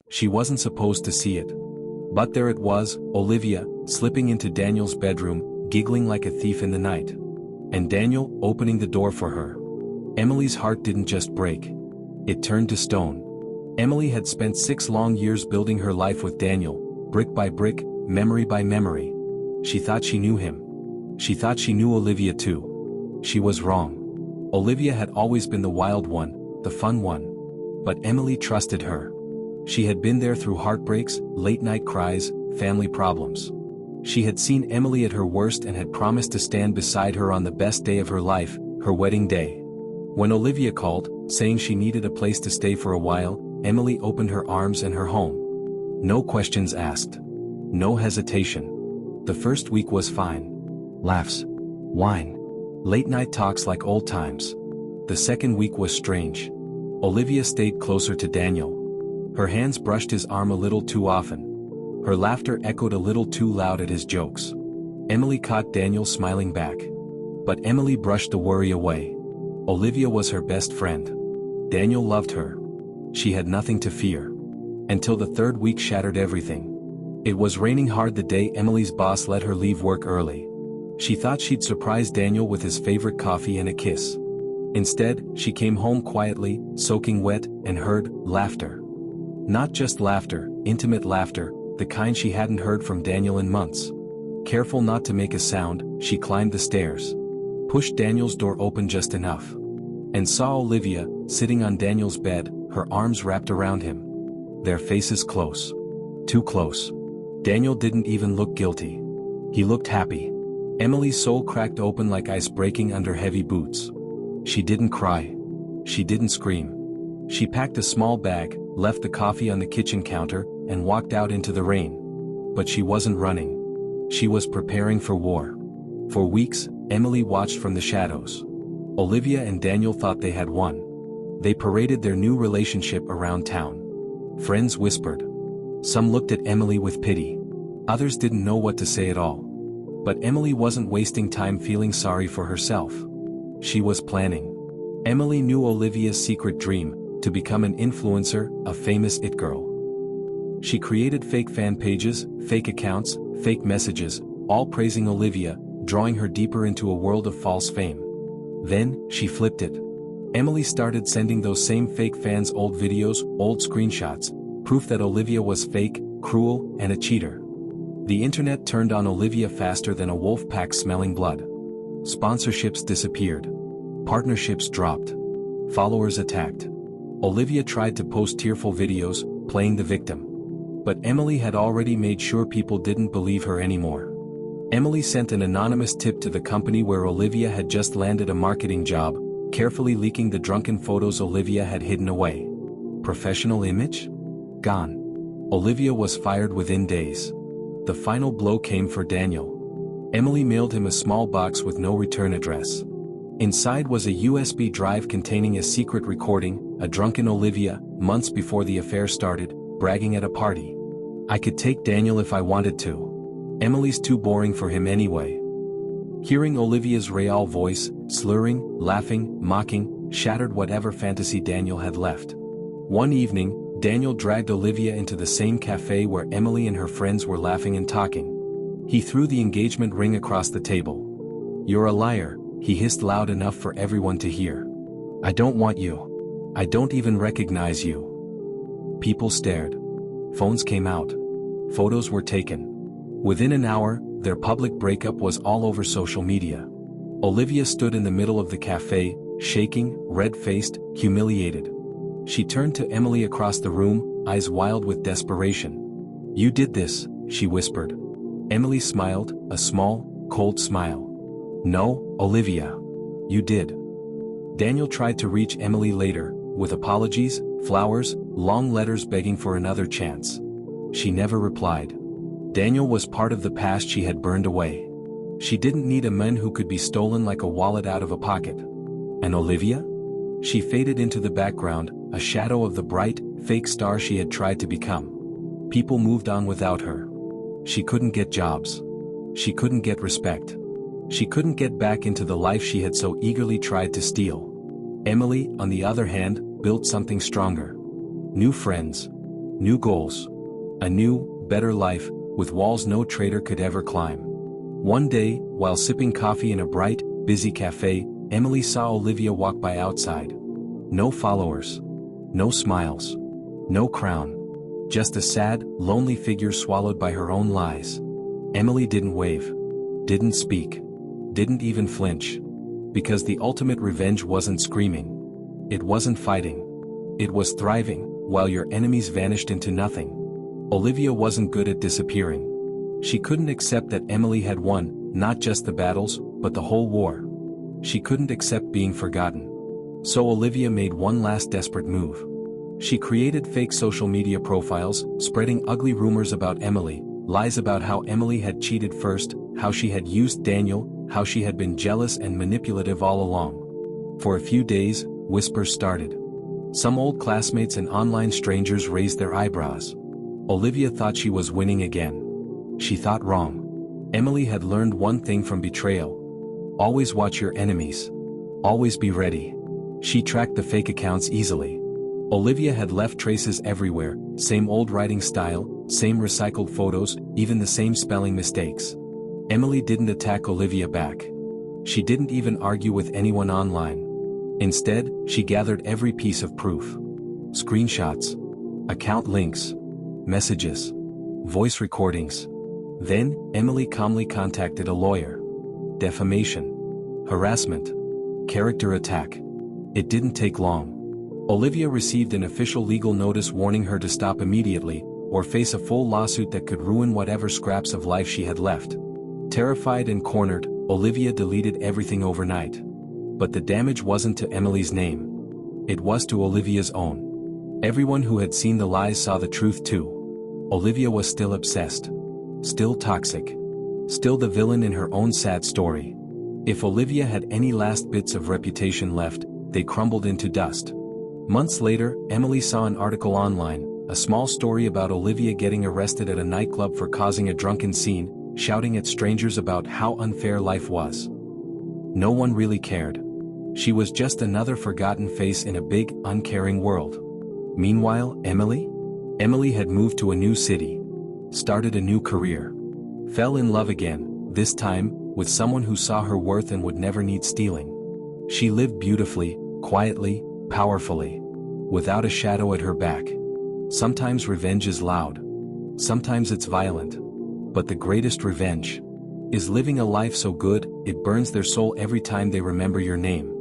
She wasn't supposed to see it. But there it was, Olivia, slipping into Daniel's bedroom, giggling like a thief in the night. And Daniel, opening the door for her. Emily's heart didn't just break. It turned to stone. Emily had spent 6 long years building her life with Daniel, brick by brick, memory by memory. She thought she knew him. She thought she knew Olivia too. She was wrong. Olivia had always been the wild one, the fun one. But Emily trusted her. She had been there through heartbreaks, late-night cries, family problems. She had seen Emily at her worst and had promised to stand beside her on the best day of her life, her wedding day. When Olivia called, saying she needed a place to stay for a while, Emily opened her arms and her home. No questions asked. No hesitation. The first week was fine. Laughs. Wine. Late-night talks like old times. The second week was strange. Olivia stayed closer to Daniel. Her hands brushed his arm a little too often. Her laughter echoed a little too loud at his jokes. Emily caught Daniel smiling back. But Emily brushed the worry away. Olivia was her best friend. Daniel loved her. She had nothing to fear. Until the third week shattered everything. It was raining hard the day Emily's boss let her leave work early. She thought she'd surprise Daniel with his favorite coffee and a kiss. Instead, she came home quietly, soaking wet, and heard laughter. Not just laughter, intimate laughter, the kind she hadn't heard from Daniel in months. Careful not to make a sound, she climbed the stairs. Pushed Daniel's door open just enough. And saw Olivia, sitting on Daniel's bed, her arms wrapped around him. Their faces close. Too close. Daniel didn't even look guilty. He looked happy. Emily's soul cracked open like ice breaking under heavy boots. She didn't cry. She didn't scream. She packed a small bag, left the coffee on the kitchen counter, and walked out into the rain. But she wasn't running. She was preparing for war. For weeks, Emily watched from the shadows. Olivia and Daniel thought they had won. They paraded their new relationship around town. Friends whispered. Some looked at Emily with pity. Others didn't know what to say at all. But Emily wasn't wasting time feeling sorry for herself. She was planning. Emily knew Olivia's secret dream, to become an influencer, a famous it girl. She created fake fan pages, fake accounts, fake messages, all praising Olivia, drawing her deeper into a world of false fame. Then, she flipped it. Emily started sending those same fake fans old videos, old screenshots, proof that Olivia was fake, cruel, and a cheater. The internet turned on Olivia faster than a wolf pack smelling blood. Sponsorships disappeared. Partnerships dropped. Followers attacked. Olivia tried to post tearful videos, playing the victim. But Emily had already made sure people didn't believe her anymore. Emily sent an anonymous tip to the company where Olivia had just landed a marketing job, carefully leaking the drunken photos Olivia had hidden away. Professional image? Gone. Olivia was fired within days. The final blow came for Daniel. Emily mailed him a small box with no return address. Inside was a USB drive containing a secret recording, a drunken Olivia, months before the affair started, bragging at a party. I could take Daniel if I wanted to. Emily's too boring for him anyway. Hearing Olivia's real voice, slurring, laughing, mocking, shattered whatever fantasy Daniel had left. One evening, Daniel dragged Olivia into the same cafe where Emily and her friends were laughing and talking. He threw the engagement ring across the table. "You're a liar," he hissed loud enough for everyone to hear. "I don't want you. I don't even recognize you." People stared. Phones came out. Photos were taken. Within an hour, their public breakup was all over social media. Olivia stood in the middle of the cafe, shaking, red-faced, humiliated. She turned to Emily across the room, eyes wild with desperation. "You did this," she whispered. Emily smiled, a small, cold smile. "No, Olivia. You did." Daniel tried to reach Emily later, with apologies, flowers, long letters begging for another chance. She never replied. Daniel was part of the past she had burned away. She didn't need a man who could be stolen like a wallet out of a pocket. And Olivia? She faded into the background, a shadow of the bright, fake star she had tried to become. People moved on without her. She couldn't get jobs. She couldn't get respect. She couldn't get back into the life she had so eagerly tried to steal. Emily, on the other hand, built something stronger. New friends. New goals. A new, better life, with walls no traitor could ever climb. One day, while sipping coffee in a bright, busy cafe, Emily saw Olivia walk by outside. No followers. No smiles. No crown. Just a sad, lonely figure swallowed by her own lies. Emily didn't wave. Didn't speak. Didn't even flinch. Because the ultimate revenge wasn't screaming. It wasn't fighting. It was thriving, while your enemies vanished into nothing. Olivia wasn't good at disappearing. She couldn't accept that Emily had won, not just the battles, but the whole war. She couldn't accept being forgotten. So Olivia made one last desperate move. She created fake social media profiles, spreading ugly rumors about Emily, lies about how Emily had cheated first, how she had used Daniel, how she had been jealous and manipulative all along. For a few days, whispers started. Some old classmates and online strangers raised their eyebrows. Olivia thought she was winning again. She thought wrong. Emily had learned one thing from betrayal. Always watch your enemies. Always be ready. She tracked the fake accounts easily. Olivia had left traces everywhere, same old writing style, same recycled photos, even the same spelling mistakes. Emily didn't attack Olivia back. She didn't even argue with anyone online. Instead, she gathered every piece of proof. Screenshots. Account links. Messages. Voice recordings. Then, Emily calmly contacted a lawyer. Defamation. Harassment. Character attack. It didn't take long. Olivia received an official legal notice warning her to stop immediately, or face a full lawsuit that could ruin whatever scraps of life she had left. Terrified and cornered, Olivia deleted everything overnight. But the damage wasn't to Emily's name. It was to Olivia's own. Everyone who had seen the lies saw the truth too. Olivia was still obsessed. Still toxic. Still the villain in her own sad story. If Olivia had any last bits of reputation left, they crumbled into dust. Months later, Emily saw an article online, a small story about Olivia getting arrested at a nightclub for causing a drunken scene, shouting at strangers about how unfair life was. No one really cared. She was just another forgotten face in a big, uncaring world. Meanwhile, Emily had moved to a new city. Started a new career. Fell in love again, this time, with someone who saw her worth and would never need stealing. She lived beautifully, quietly, powerfully. Without a shadow at her back. Sometimes revenge is loud. Sometimes it's violent. But the greatest revenge is living a life so good, it burns their soul every time they remember your name.